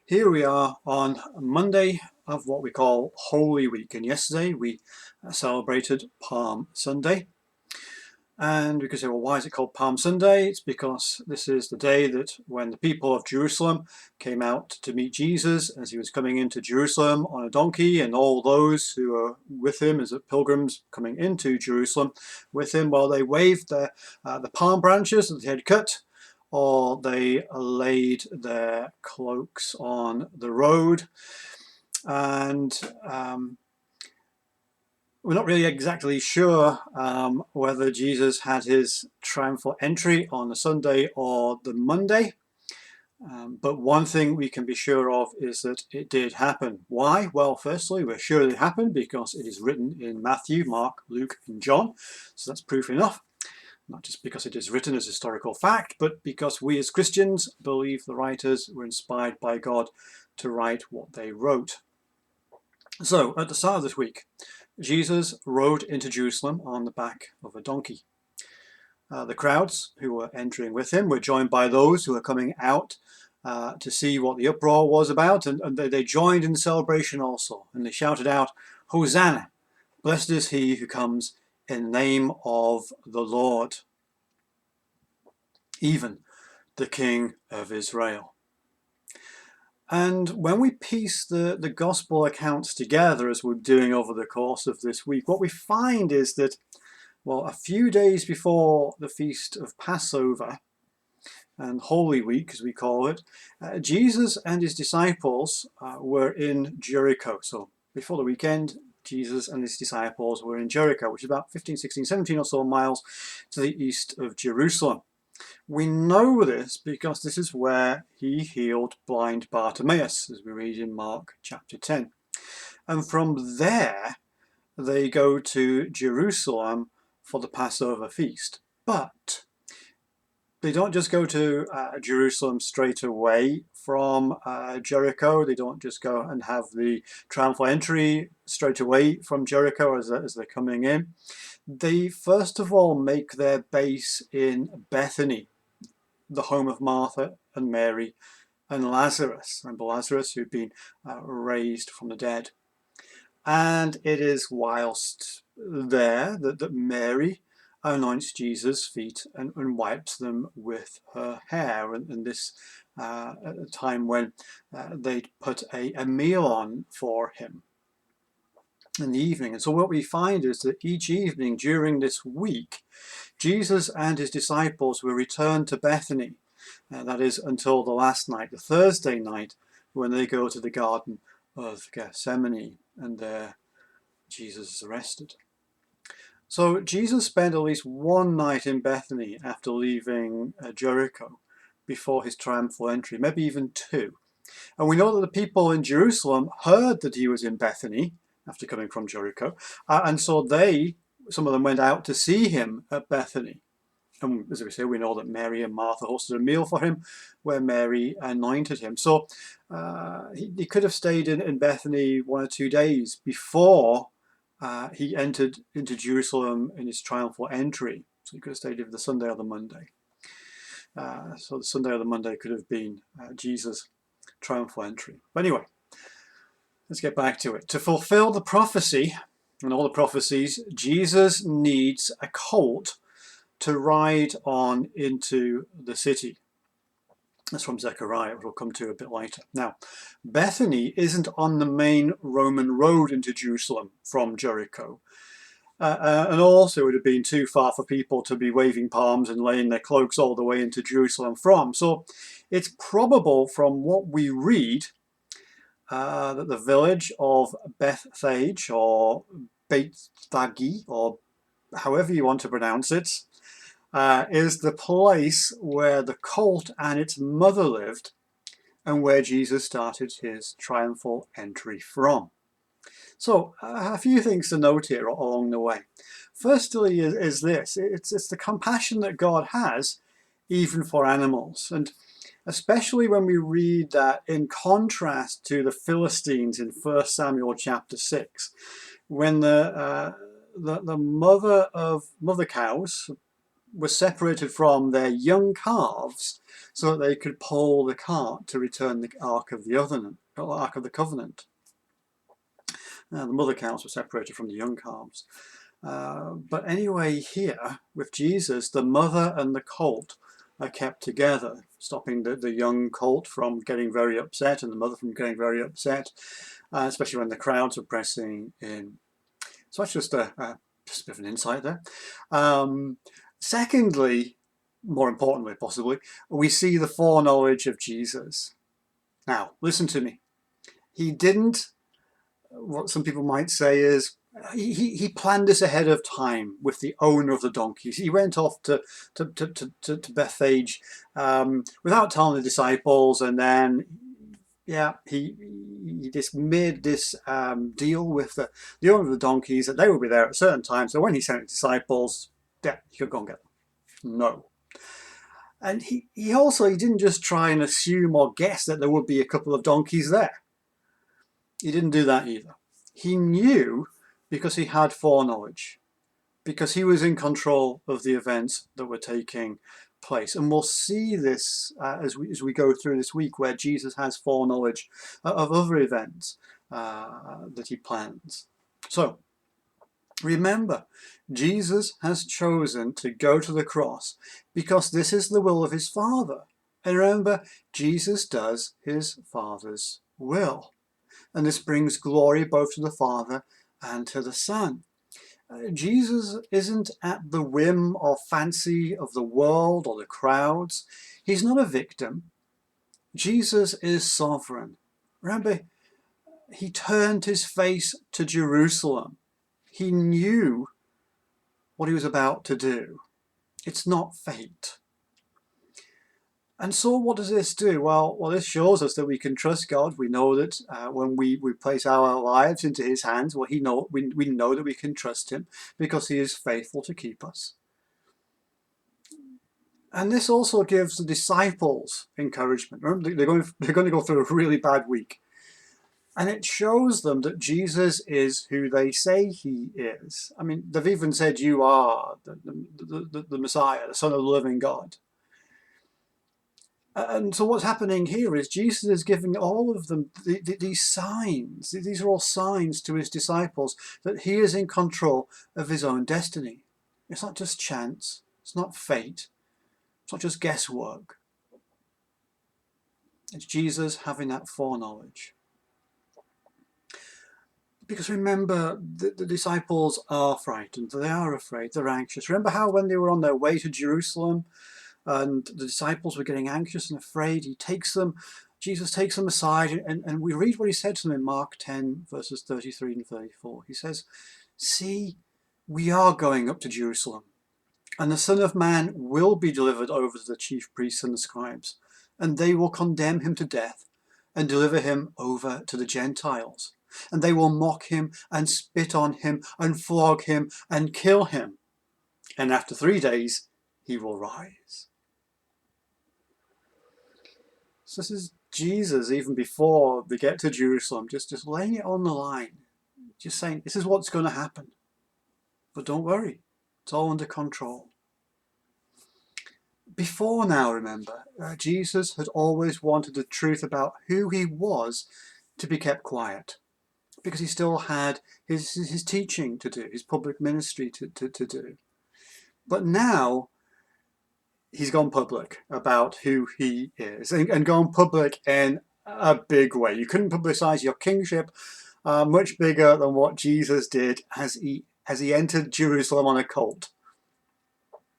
Here we are on Monday of what we call Holy Week, and yesterday we celebrated Palm Sunday. And we could say, well, why is it called Palm Sunday? It's because this is the day that when the people of Jerusalem came out to meet Jesus as he was coming into Jerusalem on a donkey, and all those who were with him as pilgrims coming into Jerusalem with him, well, they waved the palm branches that they had cut, or they laid their cloaks on the road. And we're not really exactly sure whether Jesus had his triumphal entry on the Sunday or the Monday. But one thing we can be sure of is that it did happen. Why? Well, firstly, we're sure it happened because it is written in Matthew, Mark, Luke, and John. So that's proof enough. Not just because it is written as historical fact, but because we as Christians believe the writers were inspired by God to write what they wrote. So, at the start of this week, Jesus rode into Jerusalem on the back of a donkey. The crowds who were entering with him were joined by those who were coming out to see what the uproar was about, and they joined in the celebration also, and they shouted out, "Hosanna! Blessed is he who comes in the name of the Lord, even the King of Israel." And when we piece the gospel accounts together, as we're doing over the course of this week, what we find is that, well, a few days before the feast of Passover and Holy Week, as we call it, Jesus and his disciples were in Jericho. So before the weekend, Jesus and his disciples were in Jericho, which is about 15, 16, 17 or so miles to the east of Jerusalem. We know this because this is where he healed blind Bartimaeus, as we read in Mark chapter 10. And from there, they go to Jerusalem for the Passover feast. But they don't just go to Jerusalem straight away from Jericho. They don't just go and have the triumphal entry straight away from Jericho as they're coming in. They first of all make their base in Bethany, the home of Martha and Mary and Lazarus. Remember Lazarus, who'd been raised from the dead. And it is whilst there that Mary anoints Jesus' feet and wipes them with her hair. And this at a time when they'd put a meal on for him in the evening. And so what we find is that each evening during this week, Jesus and his disciples will return to Bethany. That is until the last night, the Thursday night, when they go to the Garden of Gethsemane, and there Jesus is arrested. So Jesus spent at least one night in Bethany after leaving Jericho before his triumphal entry, maybe even two. And we know that the people in Jerusalem heard that he was in Bethany after coming from Jericho, and so some of them went out to see him at Bethany. And as we say, we know that Mary and Martha hosted a meal for him where Mary anointed him. So he could have stayed in Bethany 1 or 2 days before he entered into Jerusalem in his triumphal entry. So he could have stayed either the Sunday or the Monday. So the Sunday or the Monday could have been Jesus' triumphal entry. But anyway, let's get back to it. To fulfill the prophecy and all the prophecies, Jesus needs a colt to ride on into the city. That's from Zechariah, which we'll come to a bit later. Now, Bethany isn't on the main Roman road into Jerusalem from Jericho. And also it would have been too far for people to be waving palms and laying their cloaks all the way into Jerusalem from. So it's probable from what we read that the village of Bethphage or Bethphage, or however you want to pronounce it, is the place where the colt and its mother lived and where Jesus started his triumphal entry from. So a few things to note here along the way. Firstly is this, it's the compassion that God has even for animals, and especially when we read that in contrast to the Philistines in 1 Samuel chapter 6, when the mother cows, were separated from their young calves so that they could pull the cart to return the Ark of the Covenant. The mother calves were separated from the young calves. But anyway, here with Jesus, the mother and the colt are kept together, stopping the young colt from getting very upset and the mother from getting very upset, especially when the crowds are pressing in. So that's just a bit of an insight there. Secondly, more importantly possibly, we see the foreknowledge of Jesus. Now, listen to me. He didn't, what some people might say is, he planned this ahead of time with the owner of the donkeys. He went off to Bethphage without telling the disciples, and then he just made this deal with the owner of the donkeys that they would be there at a certain time. So when he sent his disciples, yeah, he could go and get them. No. And he didn't just try and assume or guess that there would be a couple of donkeys there. He didn't do that either. He knew because he had foreknowledge, because he was in control of the events that were taking place. And we'll see this as we go through this week, where Jesus has foreknowledge of other events that he plans. So remember, Jesus has chosen to go to the cross because this is the will of his Father. And remember, Jesus does his Father's will. And this brings glory both to the Father and to the Son. Jesus isn't at the whim or fancy of the world or the crowds. He's not a victim. Jesus is sovereign. Remember, he turned his face to Jerusalem. He knew what he was about to do. It's not fate. And so what does this do? Well, this shows us that we can trust God. We know that when we place our lives into his hands, well, we know that we can trust him because he is faithful to keep us. And this also gives the disciples encouragement. Remember, they're going to go through a really bad week. And it shows them that Jesus is who they say he is. I mean, they've even said, you are the Messiah, the Son of the living God. And so what's happening here is Jesus is giving all of them these signs. These are all signs to his disciples that he is in control of his own destiny. It's not just chance. It's not fate. It's not just guesswork. It's Jesus having that foreknowledge. Because remember, the disciples are frightened. They are afraid. They're anxious. Remember how when they were on their way to Jerusalem, and the disciples were getting anxious and afraid, Jesus takes them aside, and we read what he said to them in Mark 10, verses 33 and 34. He says, "See, we are going up to Jerusalem, and the Son of Man will be delivered over to the chief priests and the scribes, and they will condemn him to death and deliver him over to the Gentiles. And they will mock him and spit on him and flog him and kill him. And after 3 days, he will rise." So this is Jesus, even before they get to Jerusalem, just laying it on the line. Just saying, this is what's going to happen. But don't worry, it's all under control. Before now, remember, Jesus had always wanted the truth about who he was to be kept quiet, because he still had his teaching to do, his public ministry to do. But now, he's gone public about who he is, and gone public in a big way. You couldn't publicize your kingship much bigger than what Jesus did as he entered Jerusalem on a colt,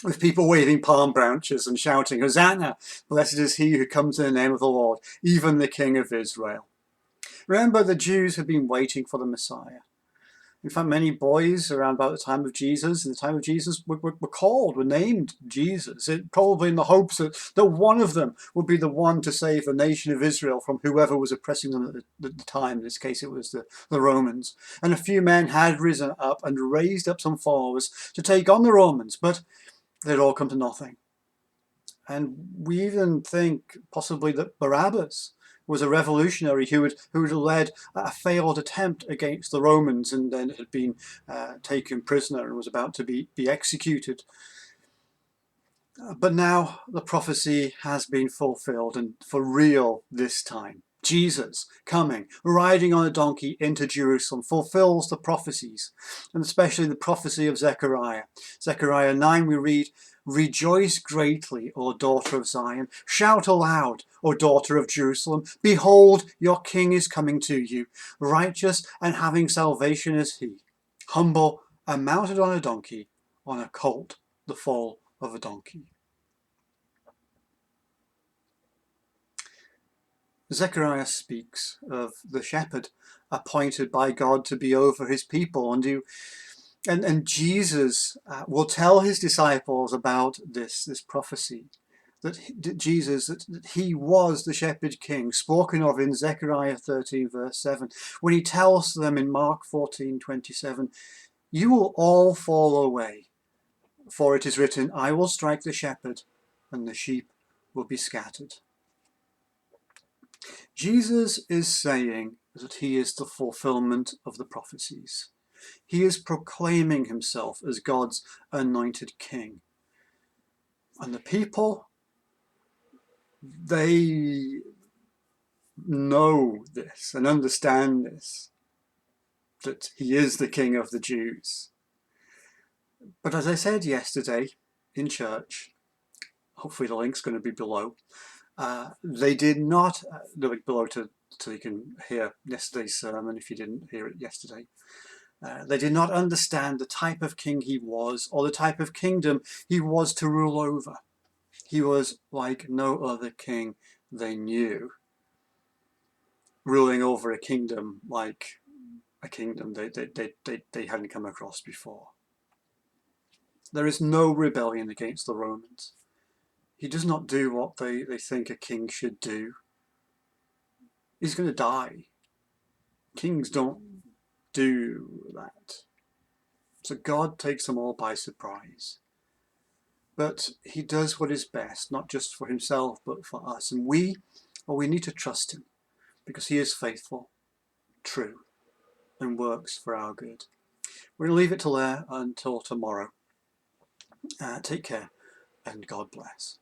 with people waving palm branches and shouting, "Hosanna! Blessed is he who comes in the name of the Lord, even the King of Israel." Remember, the Jews had been waiting for the Messiah. In fact, many boys around about the time of Jesus, were named Jesus, probably in the hopes that one of them would be the one to save the nation of Israel from whoever was oppressing them at the time. In this case, it was the Romans. And a few men had risen up and raised up some followers to take on the Romans, but they'd all come to nothing. And we even think possibly that Barabbas was a revolutionary who had led a failed attempt against the Romans and then had been taken prisoner and was about to be executed. But now the prophecy has been fulfilled, and for real this time. Jesus coming, riding on a donkey into Jerusalem, fulfills the prophecies, and especially the prophecy of Zechariah. Zechariah 9 we read, "Rejoice greatly, O daughter of Zion. Shout aloud, O daughter of Jerusalem. Behold, your king is coming to you. Righteous and having salvation is he. Humble and mounted on a donkey, on a colt, the foal of a donkey." Zechariah speaks of the shepherd appointed by God to be over his people, and Jesus will tell his disciples about this prophecy, that he was the shepherd king spoken of in Zechariah 13 verse 7, when he tells them in Mark 14:27, "You will all fall away, for it is written, I will strike the shepherd, and the sheep will be scattered." Jesus is saying that he is the fulfillment of the prophecies. He is proclaiming himself as God's anointed king. And the people, they know this and understand this, that he is the King of the Jews. But as I said yesterday in church, hopefully the link's going to be below, they did not, the link below so you can hear yesterday's sermon if you didn't hear it yesterday. They did not understand the type of king he was, or the type of kingdom he was to rule over. He was like no other king they knew, ruling over a kingdom like a kingdom they hadn't come across before. There is no rebellion against the Romans. He does not do what they think a king should do. He's going to die. Kings don't do that. So God takes them all by surprise. But he does what is best, not just for himself, but for us. And we need to trust him, because he is faithful, true, and works for our good. We're going to leave it till there until tomorrow. Take care, and God bless.